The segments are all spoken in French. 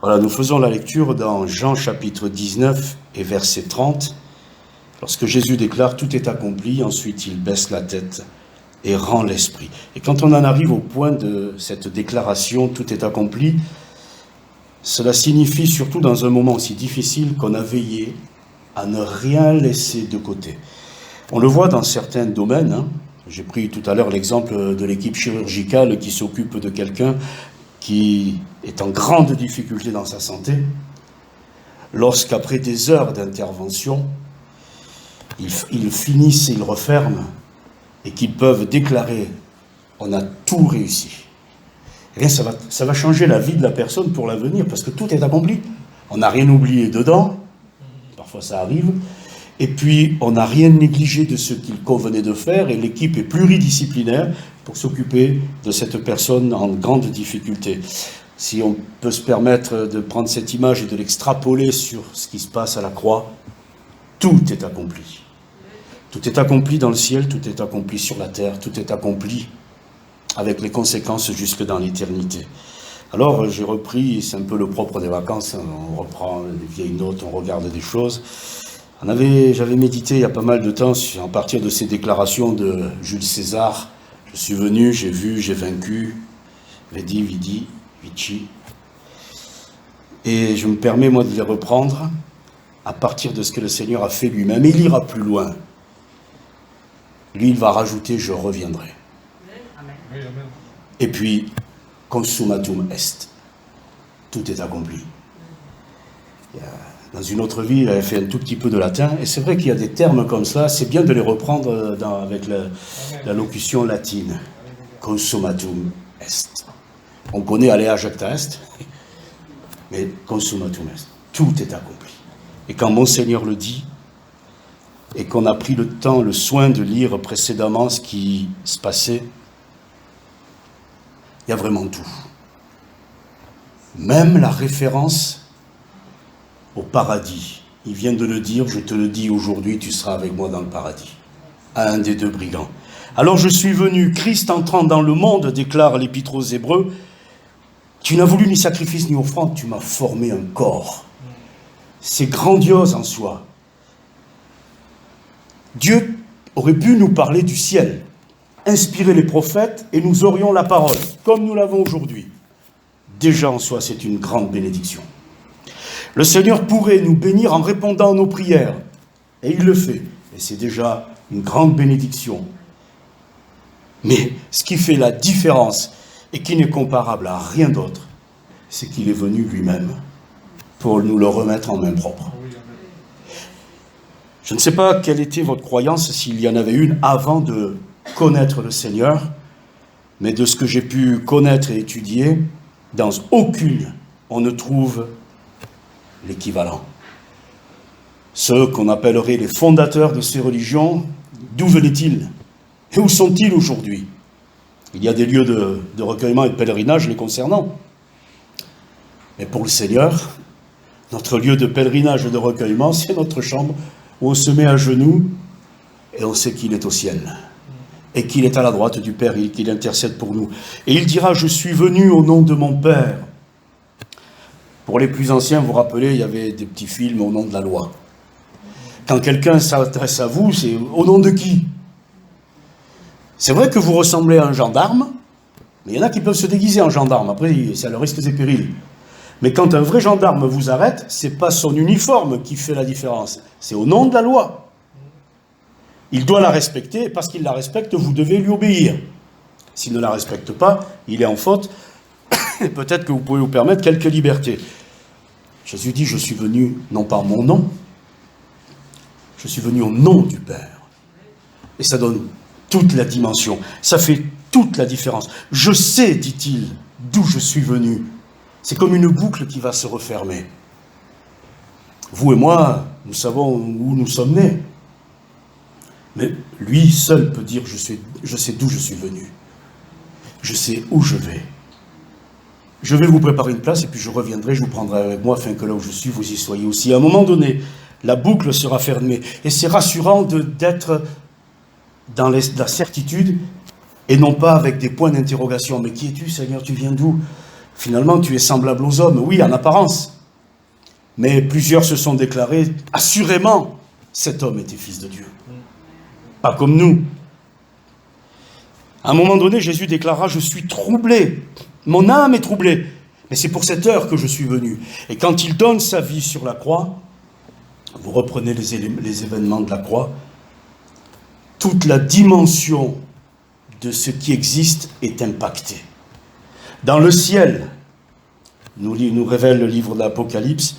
Voilà, nous faisons la lecture dans Jean chapitre 19 et verset 30. Lorsque Jésus déclare « Tout est accompli », ensuite il baisse la tête et rend l'esprit. Et quand on en arrive au point de cette déclaration « Tout est accompli », cela signifie, surtout dans un moment aussi difficile, qu'on a veillé à ne rien laisser de côté. On le voit dans certains domaines. J'ai pris tout à l'heure l'exemple de l'équipe chirurgicale qui s'occupe de quelqu'un qui est en grande difficulté dans sa santé. Lorsqu'après des heures d'intervention, ils finissent et ils referment et qu'ils peuvent déclarer « on a tout réussi ». Eh bien, ça va changer la vie de la personne pour l'avenir, parce que tout est accompli. On n'a rien oublié dedans, parfois ça arrive, et puis on n'a rien négligé de ce qu'il convenait de faire, et l'équipe est pluridisciplinaire pour s'occuper de cette personne en grande difficulté. Si on peut se permettre de prendre cette image et de l'extrapoler sur ce qui se passe à la croix, tout est accompli. Tout est accompli dans le ciel, tout est accompli sur la terre, tout est accompli avec les conséquences jusque dans l'éternité. Alors j'ai repris, c'est un peu le propre des vacances, on reprend des vieilles notes, on regarde des choses. J'avais médité il y a pas mal de temps, à partir de ces déclarations de Jules César. Je suis venu, j'ai vu, j'ai vaincu, Vedi, Vidi, Vici. Et je me permets, moi, de les reprendre à partir de ce que le Seigneur a fait lui-même. Et il ira plus loin. Lui, il va rajouter « je reviendrai ». Et puis, consummatum est. Tout est accompli. Dans une autre vie, il avait fait un tout petit peu de latin, et c'est vrai qu'il y a des termes comme ça, c'est bien de les reprendre avec la locution latine. Consummatum est. On connaît alea jacta est, mais consummatum est. Tout est accompli. Et quand Monseigneur le dit, et qu'on a pris le temps, le soin de lire précédemment ce qui se passait, il y a vraiment tout. Même la référence au paradis. Il vient de le dire, je te le dis aujourd'hui, tu seras avec moi dans le paradis. À un des deux brigands. Alors je suis venu, Christ entrant dans le monde, déclare l'Épître aux Hébreux, tu n'as voulu ni sacrifice ni offrande, tu m'as formé un corps. C'est grandiose en soi. Dieu aurait pu nous parler du ciel, inspirer les prophètes et nous aurions la parole, comme nous l'avons aujourd'hui. Déjà en soi, c'est une grande bénédiction. Le Seigneur pourrait nous bénir en répondant à nos prières, et il le fait, et c'est déjà une grande bénédiction. Mais ce qui fait la différence, et qui n'est comparable à rien d'autre, c'est qu'il est venu lui-même pour nous le remettre en main propre. Je ne sais pas quelle était votre croyance, s'il y en avait une avant de connaître le Seigneur, mais de ce que j'ai pu connaître et étudier, dans aucune on ne trouve l'équivalent. Ceux qu'on appellerait les fondateurs de ces religions, d'où venaient-ils? Et où sont-ils aujourd'hui? Il y a des lieux de recueillement et de pèlerinage les concernant. Mais pour le Seigneur, notre lieu de pèlerinage et de recueillement, c'est notre chambre où on se met à genoux et on sait qu'il est au ciel. Et qu'il est à la droite du Père et qu'il intercède pour nous. Et il dira, je suis venu au nom de mon Père. Pour les plus anciens, vous vous rappelez, il y avait des petits films au nom de la loi. Quand quelqu'un s'adresse à vous, c'est au nom de qui? C'est vrai que vous ressemblez à un gendarme, mais il y en a qui peuvent se déguiser en gendarme. Après, c'est à leurs risques et périls. Mais quand un vrai gendarme vous arrête, c'est pas son uniforme qui fait la différence. C'est au nom de la loi. Il doit la respecter, et parce qu'il la respecte, vous devez lui obéir. S'il ne la respecte pas, il est en faute, et peut-être que vous pouvez vous permettre quelques libertés. Jésus dit, je suis venu, non pas en mon nom, je suis venu au nom du Père. Et ça donne toute la dimension, ça fait toute la différence. Je sais, dit-il, d'où je suis venu. C'est comme une boucle qui va se refermer. Vous et moi, nous savons où nous sommes nés. Mais lui seul peut dire, je sais d'où je suis venu. Je sais où je vais. Je vais vous préparer une place et puis je reviendrai, je vous prendrai avec moi afin que là où je suis, vous y soyez aussi. À un moment donné, la boucle sera fermée. Et c'est rassurant d'être dans la certitude et non pas avec des points d'interrogation. Mais qui es-tu, Seigneur? Tu viens d'où? Finalement, tu es semblable aux hommes, oui, en apparence. Mais plusieurs se sont déclarés, assurément, cet homme était fils de Dieu. Pas comme nous. À un moment donné, Jésus déclara, je suis troublé, mon âme est troublée, mais c'est pour cette heure que je suis venu. Et quand il donne sa vie sur la croix, vous reprenez les événements de la croix, toute la dimension de ce qui existe est impactée. Dans le ciel, nous révèle le livre de l'Apocalypse,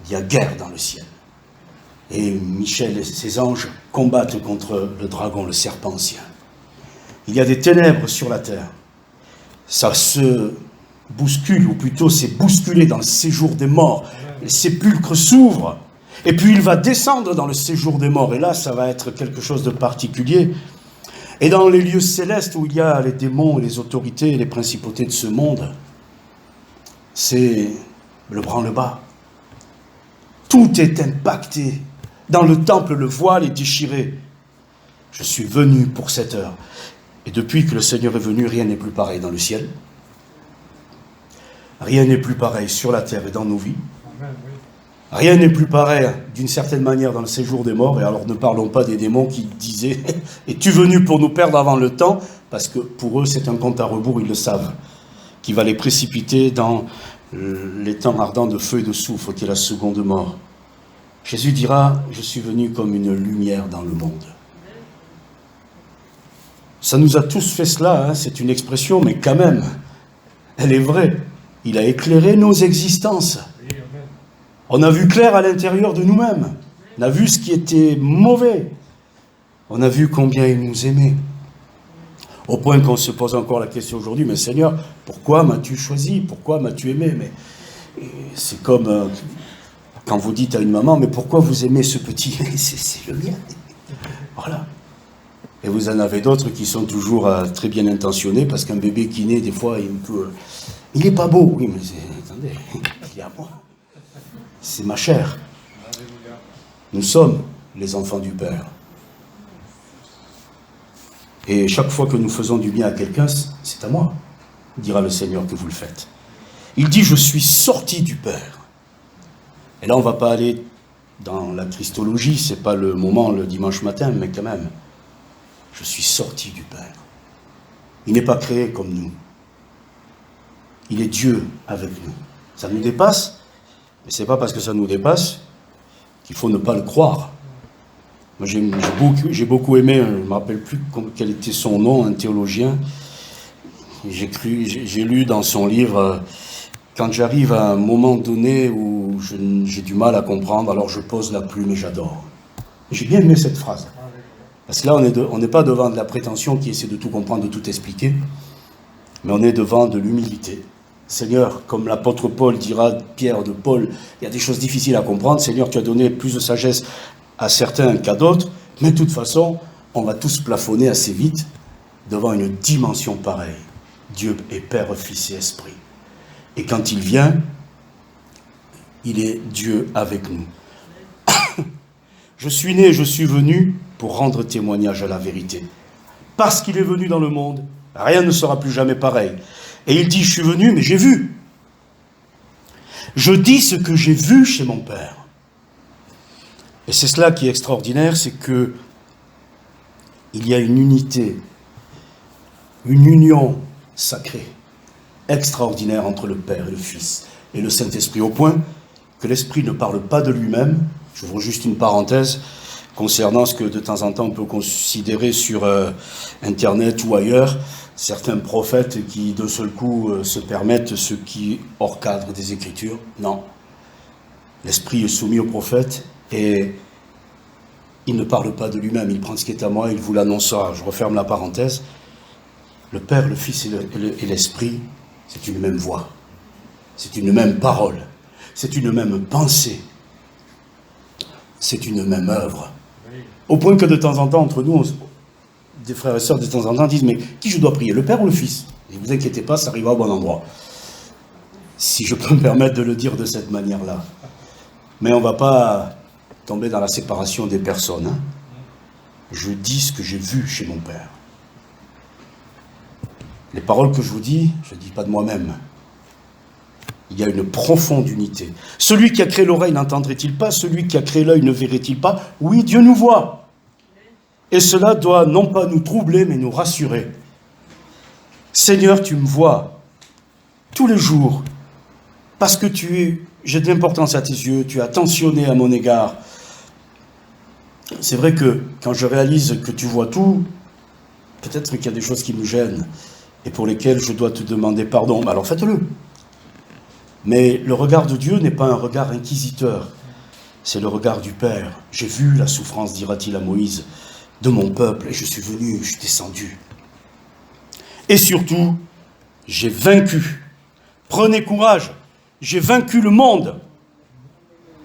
il y a guerre dans le ciel. Et Michel et ses anges combattent contre le dragon, le serpent ancien. Il y a des ténèbres sur la terre. Ça se bouscule, ou plutôt c'est bousculé dans le séjour des morts. Les sépulcres s'ouvrent. Et puis il va descendre dans le séjour des morts. Et là, ça va être quelque chose de particulier. Et dans les lieux célestes où il y a les démons et les autorités et les principautés de ce monde, c'est le branle-bas. Tout est impacté. Dans le temple, le voile est déchiré. Je suis venu pour cette heure. Et depuis que le Seigneur est venu, rien n'est plus pareil dans le ciel. Rien n'est plus pareil sur la terre et dans nos vies. Rien n'est plus pareil, d'une certaine manière, dans le séjour des morts. Et alors ne parlons pas des démons qui disaient « Es-tu venu pour nous perdre avant le temps ?» Parce que pour eux, c'est un compte à rebours, ils le savent. Qui va les précipiter dans les temps ardents de feu et de soufre, qui est la seconde mort. Jésus dira « Je suis venu comme une lumière dans le monde ». Ça nous a tous fait cela, hein, c'est une expression, mais quand même, elle est vraie. Il a éclairé nos existences. On a vu clair à l'intérieur de nous-mêmes. On a vu ce qui était mauvais. On a vu combien il nous aimait. Au point qu'on se pose encore la question aujourd'hui, mais Seigneur, pourquoi m'as-tu choisi? Pourquoi m'as-tu aimé? Mais c'est comme quand vous dites à une maman, mais pourquoi vous aimez ce petit? C'est le mien. Voilà. Et vous en avez d'autres qui sont toujours très bien intentionnés, parce qu'un bébé qui naît, des fois, il n'est pas beau. Oui, mais attendez, il est à moi. C'est ma chair. Nous sommes les enfants du Père. Et chaque fois que nous faisons du bien à quelqu'un, c'est à moi, dira le Seigneur, que vous le faites. Il dit, je suis sorti du Père. Et là, on ne va pas aller dans la christologie, ce n'est pas le moment, le dimanche matin, mais quand même, je suis sorti du Père. Il n'est pas créé comme nous. Il est Dieu avec nous. Ça nous dépasse, mais ce n'est pas parce que ça nous dépasse qu'il faut ne pas le croire. Moi, j'ai beaucoup aimé, je ne me rappelle plus quel était son nom, un théologien. J'ai lu dans son livre, quand j'arrive à un moment donné où j'ai du mal à comprendre, alors je pose la plume et j'adore. J'ai bien aimé cette phrase. Parce que là, on n'est pas devant de la prétention qui essaie de tout comprendre, de tout expliquer, mais on est devant de l'humilité. Seigneur, comme l'apôtre Paul dira, Pierre de Paul, il y a des choses difficiles à comprendre. Seigneur, tu as donné plus de sagesse à certains qu'à d'autres, mais de toute façon, on va tous plafonner assez vite devant une dimension pareille. Dieu est Père, Fils et Esprit. Et quand il vient, il est Dieu avec nous. Je suis né, je suis venu pour rendre témoignage à la vérité. Parce qu'il est venu dans le monde, rien ne sera plus jamais pareil. Et il dit, je suis venu, mais j'ai vu. Je dis ce que j'ai vu chez mon Père. Et c'est cela qui est extraordinaire, c'est que il y a une unité, une union sacrée, extraordinaire entre le Père et le Fils et le Saint-Esprit, au point que l'Esprit ne parle pas de lui-même. J'ouvre juste une parenthèse concernant ce que de temps en temps on peut considérer sur Internet ou ailleurs, certains prophètes qui d'un seul coup se permettent ce qui hors cadre des Écritures. Non. L'Esprit est soumis au prophète et il ne parle pas de lui-même, il prend ce qui est à moi, il vous l'annoncera. Je referme la parenthèse. Le Père, le Fils et l'Esprit, c'est une même voix, c'est une même parole, c'est une même pensée, c'est une même œuvre. Au point que de temps en temps, entre nous, des frères et sœurs de temps en temps disent, mais qui je dois prier, le Père ou le Fils? Ne vous inquiétez pas, ça arrivera au bon endroit. Si je peux me permettre de le dire de cette manière-là. Mais on ne va pas tomber dans la séparation des personnes. Hein. Je dis ce que j'ai vu chez mon Père. Les paroles que je vous dis, je ne dis pas de moi-même. il y a une profonde unité. Celui qui a créé l'oreille n'entendrait-il pas? Celui qui a créé l'œil ne verrait-il pas? Oui, Dieu nous voit. Et cela doit non pas nous troubler, mais nous rassurer. Seigneur, tu me vois tous les jours, parce que j'ai de l'importance à tes yeux, tu es attentionné à mon égard. C'est vrai que quand je réalise que tu vois tout, peut-être qu'il y a des choses qui me gênent et pour lesquelles je dois te demander pardon. Alors faites-le. Mais le regard de Dieu n'est pas un regard inquisiteur, c'est le regard du Père. J'ai vu la souffrance, dira-t-il à Moïse, de mon peuple, et je suis venu, je suis descendu. Et surtout, j'ai vaincu. Prenez courage, j'ai vaincu le monde.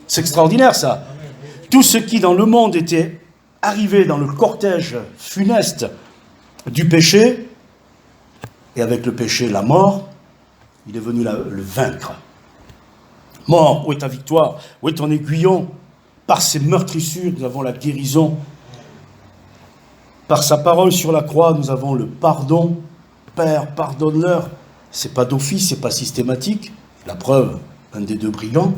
C'est extraordinaire ça. Tout ce qui dans le monde était arrivé dans le cortège funeste du péché, et avec le péché la mort, il est venu le vaincre. Mort, où est ta victoire? Où est ton aiguillon? Par ses meurtrissures, nous avons la guérison. Par sa parole sur la croix, nous avons le pardon. Père, pardonne-leur. C'est pas d'office, c'est pas systématique. La preuve, un des deux brigands.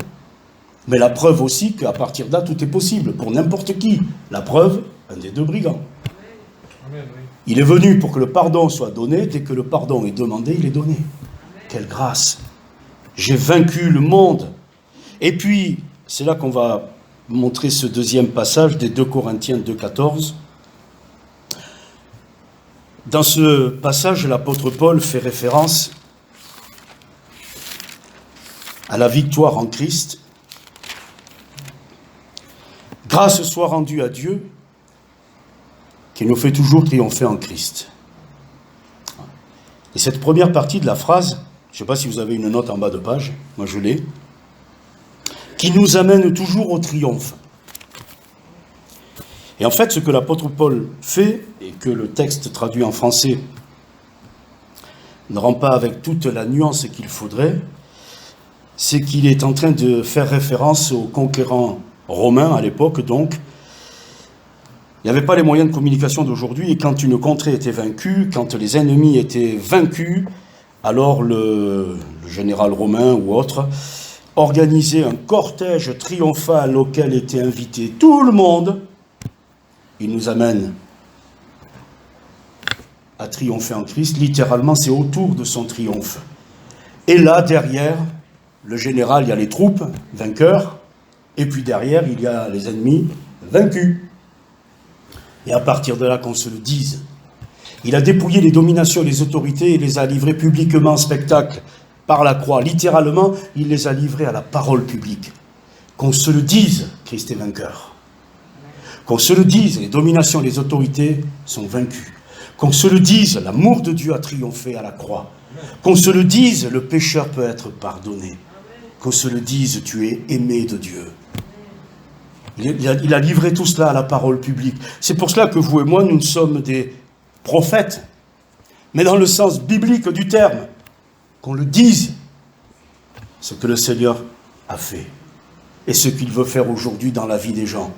Mais la preuve aussi qu'à partir de là, tout est possible pour n'importe qui. La preuve, un des deux brigands. Il est venu pour que le pardon soit donné. Dès que le pardon est demandé, il est donné. Quelle grâce! J'ai vaincu le monde. Et puis, c'est là qu'on va montrer ce deuxième passage des 2 Corinthiens 2,14. Dans ce passage, l'apôtre Paul fait référence à la victoire en Christ. Grâce soit rendue à Dieu qui nous fait toujours triompher en Christ. Et cette première partie de la phrase, je ne sais pas si vous avez une note en bas de page, moi je l'ai, qui nous amène toujours au triomphe. Et en fait, ce que l'apôtre Paul fait, et que le texte traduit en français ne rend pas avec toute la nuance qu'il faudrait, c'est qu'il est en train de faire référence aux conquérants romains à l'époque, donc. Il n'y avait pas les moyens de communication d'aujourd'hui, et quand une contrée était vaincue, quand les ennemis étaient vaincus, alors le général romain ou autre organisait un cortège triomphal auquel était invité tout le monde. Il nous amène à triompher en Christ. Littéralement, c'est autour de son triomphe. Et là, derrière, le général, il y a les troupes, vainqueurs, et puis derrière, il y a les ennemis, vaincus. Et à partir de là, qu'on se le dise, il a dépouillé les dominations et les autorités et les a livrées publiquement en spectacle par la croix. Littéralement, il les a livrées à la parole publique. Qu'on se le dise, Christ est vainqueur. Qu'on se le dise, les dominations et les autorités sont vaincues. Qu'on se le dise, l'amour de Dieu a triomphé à la croix. Qu'on se le dise, le pécheur peut être pardonné. Qu'on se le dise, tu es aimé de Dieu. Il a livré tout cela à la parole publique. C'est pour cela que vous et moi, nous sommes des prophètes, mais dans le sens biblique du terme, qu'on le dise, ce que le Seigneur a fait, et ce qu'il veut faire aujourd'hui dans la vie des gens.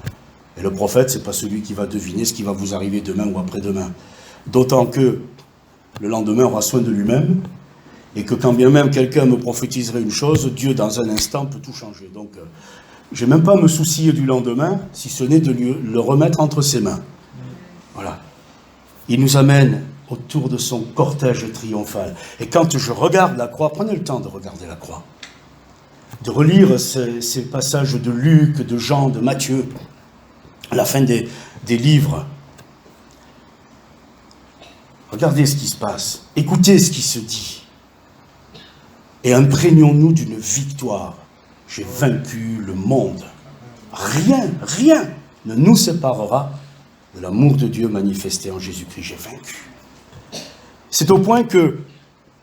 Et le prophète, ce n'est pas celui qui va deviner ce qui va vous arriver demain ou après-demain. D'autant que le lendemain aura soin de lui-même, et que quand bien même quelqu'un me prophétiserait une chose, Dieu, dans un instant, peut tout changer. Donc, je n'ai même pas à me soucier du lendemain, si ce n'est de le remettre entre ses mains. Voilà. Il nous amène autour de son cortège triomphal. Et quand je regarde la croix, prenez le temps de regarder la croix, de relire ces passages de Luc, de Jean, de Matthieu, à la fin des livres. Regardez ce qui se passe, écoutez ce qui se dit, et imprégnons-nous d'une victoire. J'ai vaincu le monde. Rien ne nous séparera de l'amour de Dieu manifesté en Jésus-Christ. J'ai vaincu. C'est au point que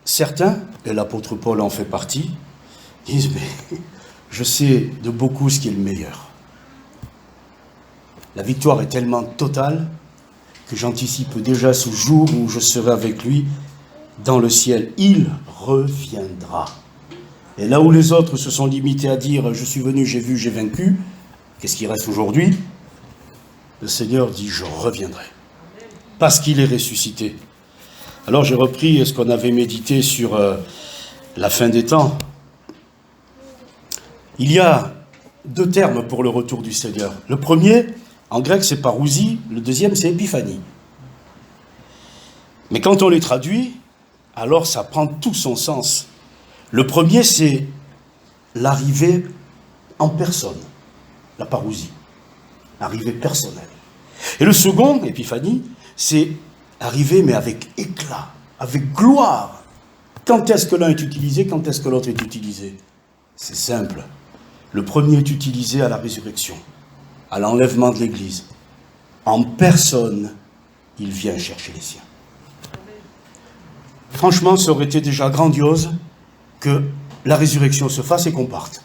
certains, et l'apôtre Paul en fait partie, disent, mais je sais de beaucoup ce qui est le meilleur. La victoire est tellement totale que j'anticipe déjà ce jour où je serai avec lui dans le ciel. Il reviendra. Et là où les autres se sont limités à dire « je suis venu, j'ai vu, j'ai vaincu », qu'est-ce qui reste aujourd'hui? Le Seigneur dit « je reviendrai » parce qu'il est ressuscité. Alors j'ai repris ce qu'on avait médité sur la fin des temps. Il y a deux termes pour le retour du Seigneur. Le premier, en grec, c'est parousie, le deuxième, c'est épiphanie. Mais quand on les traduit, alors ça prend tout son sens. Le premier, c'est l'arrivée en personne, la parousie, arrivée personnelle. Et le second, épiphanie, c'est arriver mais avec éclat, avec gloire. Quand est-ce que l'un est utilisé, quand est-ce que l'autre est utilisé? C'est simple. Le premier est utilisé à la résurrection, à l'enlèvement de l'Église. En personne, il vient chercher les siens. Franchement, ça aurait été déjà grandiose que la résurrection se fasse et qu'on parte.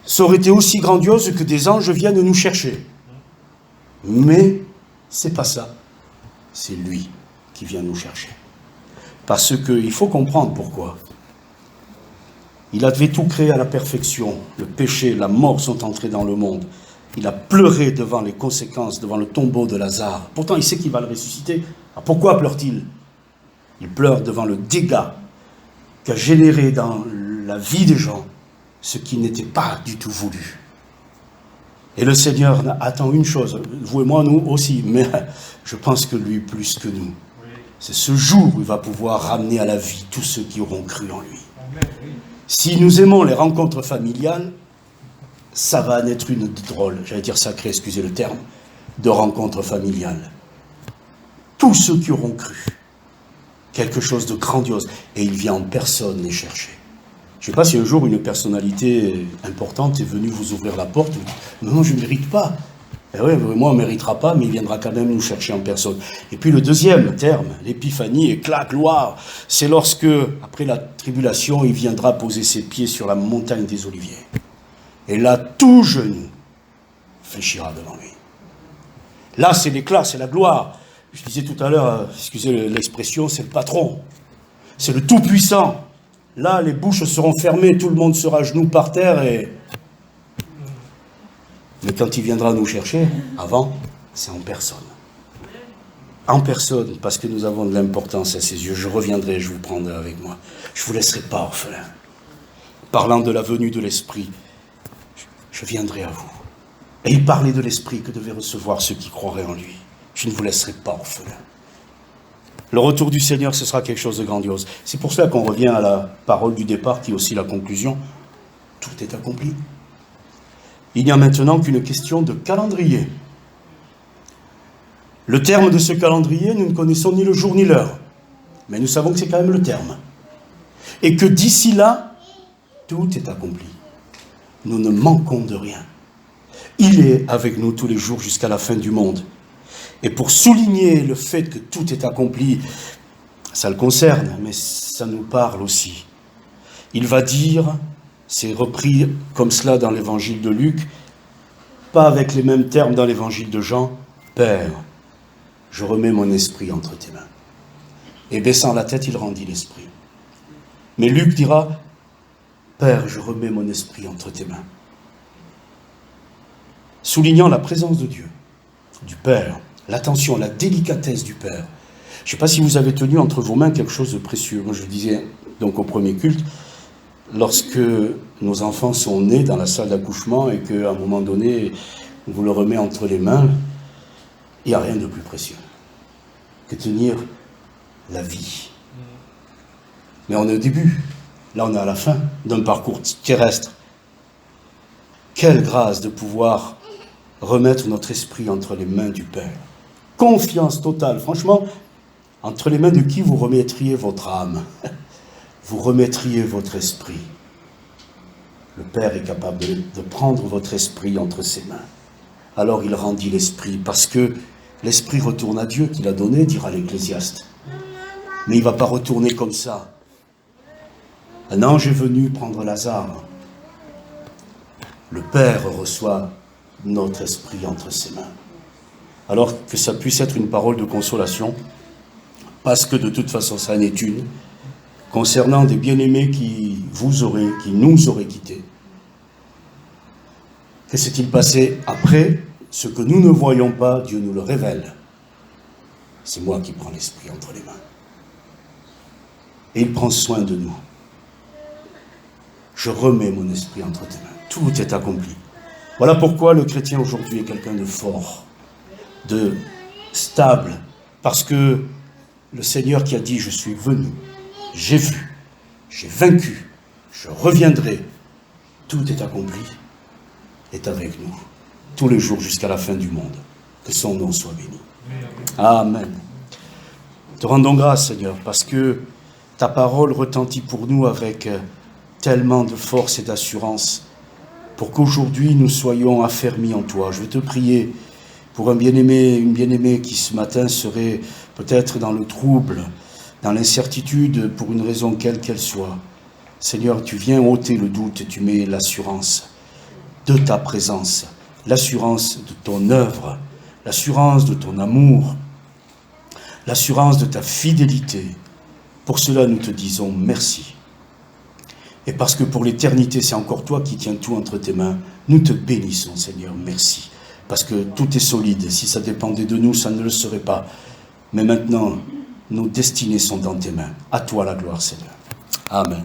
Ça aurait été aussi grandiose que des anges viennent nous chercher. Mais c'est pas ça. C'est lui qui vient nous chercher. Parce qu'il faut comprendre pourquoi. Il avait tout créé à la perfection. Le péché, la mort sont entrés dans le monde. Il a pleuré devant les conséquences, devant le tombeau de Lazare. Pourtant, il sait qu'il va le ressusciter. Alors pourquoi pleure-t-il? Il pleure devant le dégât qu'a généré dans la vie des gens ce qui n'était pas du tout voulu. Et le Seigneur attend une chose, vous et moi, nous aussi, mais je pense que lui plus que nous. C'est ce jour où il va pouvoir ramener à la vie tous ceux qui auront cru en lui. Si nous aimons les rencontres familiales, ça va en être une drôle, j'allais dire sacrée, excusez le terme, de rencontres familiales. Tous ceux qui auront cru, quelque chose de grandiose, et il vient en personne les chercher. Je ne sais pas si un jour une personnalité importante est venue vous ouvrir la porte, non, je ne mérite pas. Et oui, moi on ne méritera pas, mais il viendra quand même nous chercher en personne. Et puis le deuxième terme, l'épiphanie, éclat, gloire, c'est lorsque, après la tribulation, il viendra poser ses pieds sur la montagne des Oliviers. Et là, tout genou fléchira devant lui. Là, c'est l'éclat, c'est la gloire. Je disais tout à l'heure, excusez l'expression, c'est le patron. C'est le tout-puissant. Là, les bouches seront fermées, tout le monde sera à genoux par terre et... Mais quand il viendra nous chercher, avant, c'est en personne. En personne, parce que nous avons de l'importance à ses yeux. Je reviendrai, je vous prendrai avec moi. Je ne vous laisserai pas orphelin. Parlant de la venue de l'Esprit, je viendrai à vous. Et il parlait de l'Esprit que devaient recevoir ceux qui croiraient en lui. Je ne vous laisserai pas orphelin. Le retour du Seigneur, ce sera quelque chose de grandiose. C'est pour cela qu'on revient à la parole du départ, qui est aussi la conclusion. Tout est accompli. Il n'y a maintenant qu'une question de calendrier. Le terme de ce calendrier, nous ne connaissons ni le jour ni l'heure. Mais nous savons que c'est quand même le terme. Et que d'ici là, tout est accompli. Nous ne manquons de rien. Il est avec nous tous les jours jusqu'à la fin du monde. Et pour souligner le fait que tout est accompli, ça le concerne, mais ça nous parle aussi. Il va dire, c'est repris comme cela dans l'évangile de Luc, pas avec les mêmes termes dans l'évangile de Jean, « Père, je remets mon esprit entre tes mains. » Et baissant la tête, il rendit l'esprit. Mais Luc dira, « Père, je remets mon esprit entre tes mains. » Soulignant la présence de Dieu, du Père, l'attention, la délicatesse du Père. Je ne sais pas si vous avez tenu entre vos mains quelque chose de précieux. Moi, je disais donc au premier culte, lorsque nos enfants sont nés dans la salle d'accouchement et qu'à un moment donné, on vous le remet entre les mains, il n'y a rien de plus précieux que tenir la vie. Mais on est au début. Là, on est à la fin d'un parcours terrestre. Quelle grâce de pouvoir remettre notre esprit entre les mains du Père. Confiance totale. Franchement, entre les mains de qui vous remettriez votre âme? Vous remettriez votre esprit. Le Père est capable de prendre votre esprit entre ses mains. Alors il rendit l'esprit, parce que l'esprit retourne à Dieu qu'il a donné, dira l'Ecclésiaste. Mais il ne va pas retourner comme ça. Un ange est venu prendre Lazare. Le Père reçoit notre esprit entre ses mains. Alors que ça puisse être une parole de consolation, parce que de toute façon, ça en est une, concernant des bien-aimés qui nous auraient quittés. Que s'est-il passé après? Ce que nous ne voyons pas, Dieu nous le révèle. C'est moi qui prends l'esprit entre les mains. Et il prend soin de nous. Je remets mon esprit entre tes mains. Tout est accompli. Voilà pourquoi le chrétien aujourd'hui est quelqu'un de fort, de stable, parce que le Seigneur qui a dit « Je suis venu, j'ai vu, j'ai vaincu, je reviendrai », tout est accompli, est avec nous, tous les jours jusqu'à la fin du monde. Que son nom soit béni. Amen. Te rendons grâce, Seigneur, parce que ta parole retentit pour nous avec tellement de force et d'assurance, pour qu'aujourd'hui nous soyons affermis en toi. Je veux te prier pour un bien-aimé, une bien-aimée qui ce matin serait peut-être dans le trouble, dans l'incertitude, pour une raison quelle qu'elle soit. Seigneur, tu viens ôter le doute et tu mets l'assurance de ta présence, l'assurance de ton œuvre, l'assurance de ton amour, l'assurance de ta fidélité. Pour cela, nous te disons merci. Et parce que pour l'éternité, c'est encore toi qui tiens tout entre tes mains, nous te bénissons, Seigneur, merci. Parce que tout est solide. Si ça dépendait de nous, ça ne le serait pas. Mais maintenant, nos destinées sont dans tes mains. À toi la gloire, Seigneur. Amen.